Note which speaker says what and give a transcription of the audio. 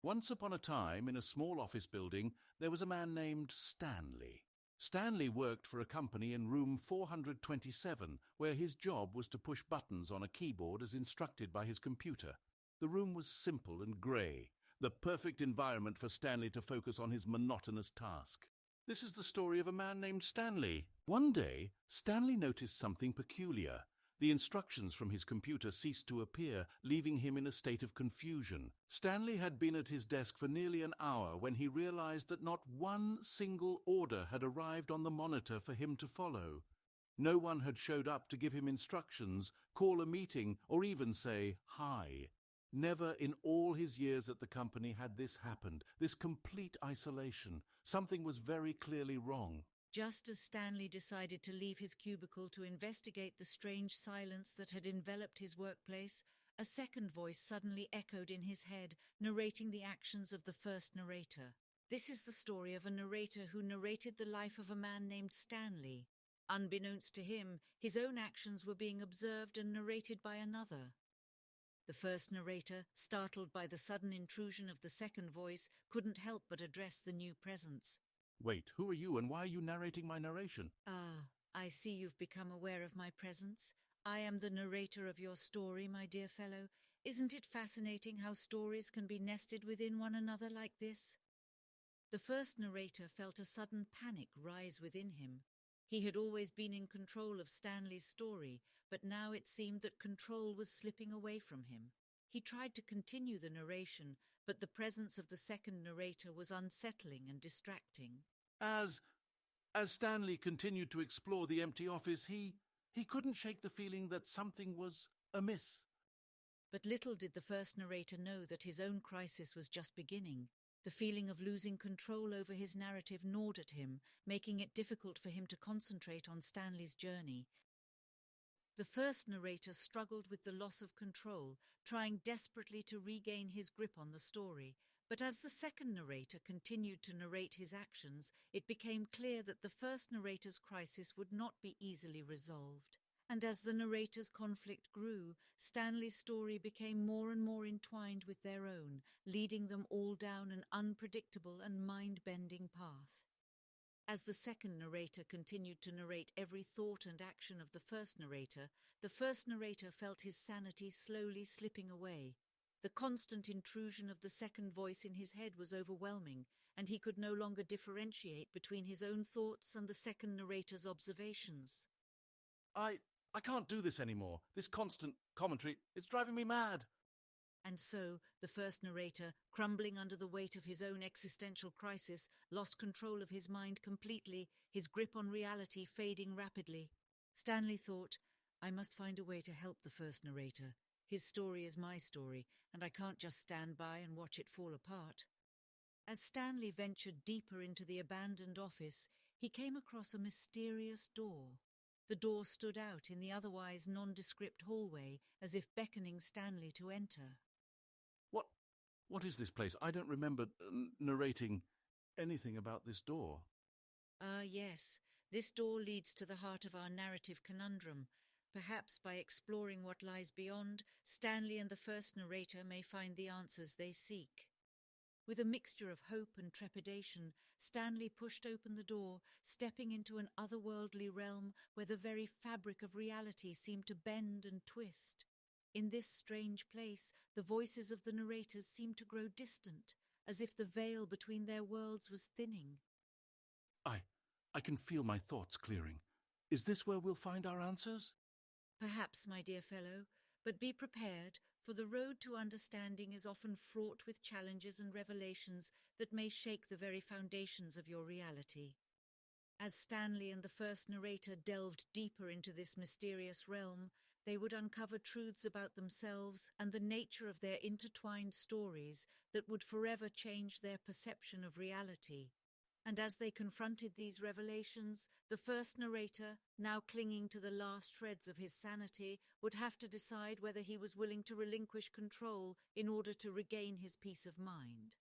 Speaker 1: Once upon a time, in a small office building, there was a man named Stanley. Stanley worked for a company in room 427, where his job was to push buttons on a keyboard as instructed by his computer. The room was simple and grey, the perfect environment for Stanley to focus on his monotonous task. This is the story of a man named Stanley. One day, Stanley noticed something peculiar. The instructions from his computer ceased to appear, leaving him in a state of confusion. Stanley had been at his desk for nearly an hour when he realized that not one single order had arrived on the monitor for him to follow. No one had showed up to give him instructions, call a meeting, or even say hi. Never in all his years at the company had this happened, this complete isolation. Something was very clearly wrong.
Speaker 2: Just as Stanley decided to leave his cubicle to investigate the strange silence that had enveloped his workplace, a second voice suddenly echoed in his head, narrating the actions of the first narrator. This is the story of a narrator who narrated the life of a man named Stanley. Unbeknownst to him, his own actions were being observed and narrated by another. The first narrator, startled by the sudden intrusion of the second voice, couldn't help but address the new presence.
Speaker 1: Wait, who are you and why are you narrating my narration?
Speaker 2: I see you've become aware of my presence. I am the narrator of your story, my dear fellow. Isn't it fascinating how stories can be nested within one another like this? The first narrator felt a sudden panic rise within him. He had always been in control of Stanley's story, but now it seemed that control was slipping away from him. He tried to continue the narration, but the presence of the second narrator was unsettling and distracting.
Speaker 1: As Stanley continued to explore the empty office, he couldn't shake the feeling that something was amiss.
Speaker 2: But little did the first narrator know that his own crisis was just beginning. The feeling of losing control over his narrative gnawed at him, making it difficult for him to concentrate on Stanley's journey. The first narrator struggled with the loss of control, trying desperately to regain his grip on the story. But as the second narrator continued to narrate his actions, it became clear that the first narrator's crisis would not be easily resolved. And as the narrator's conflict grew, Stanley's story became more and more entwined with their own, leading them all down an unpredictable and mind-bending path. As the second narrator continued to narrate every thought and action of the first narrator felt his sanity slowly slipping away. The constant intrusion of the second voice in his head was overwhelming, and he could no longer differentiate between his own thoughts and the second narrator's observations.
Speaker 1: I can't do this anymore. This constant commentary, it's driving me mad.
Speaker 2: And so, the first narrator, crumbling under the weight of his own existential crisis, lost control of his mind completely, his grip on reality fading rapidly. Stanley thought, I must find a way to help the first narrator. His story is my story, and I can't just stand by and watch it fall apart. As Stanley ventured deeper into the abandoned office, he came across a mysterious door. The door stood out in the otherwise nondescript hallway, as if beckoning Stanley to enter.
Speaker 1: What is this place? I don't remember narrating anything about this door.
Speaker 2: Yes. This door leads to the heart of our narrative conundrum. Perhaps by exploring what lies beyond, Stanley and the first narrator may find the answers they seek. With a mixture of hope and trepidation, Stanley pushed open the door, stepping into an otherworldly realm where the very fabric of reality seemed to bend and twist. In this strange place, the voices of the narrators seemed to grow distant, as if the veil between their worlds was thinning.
Speaker 1: I can feel my thoughts clearing. Is this where we'll find our answers?
Speaker 2: Perhaps, my dear fellow, but be prepared, for the road to understanding is often fraught with challenges and revelations that may shake the very foundations of your reality. As Stanley and the first narrator delved deeper into this mysterious realm, they would uncover truths about themselves and the nature of their intertwined stories that would forever change their perception of reality. And as they confronted these revelations, the first narrator, now clinging to the last shreds of his sanity, would have to decide whether he was willing to relinquish control in order to regain his peace of mind.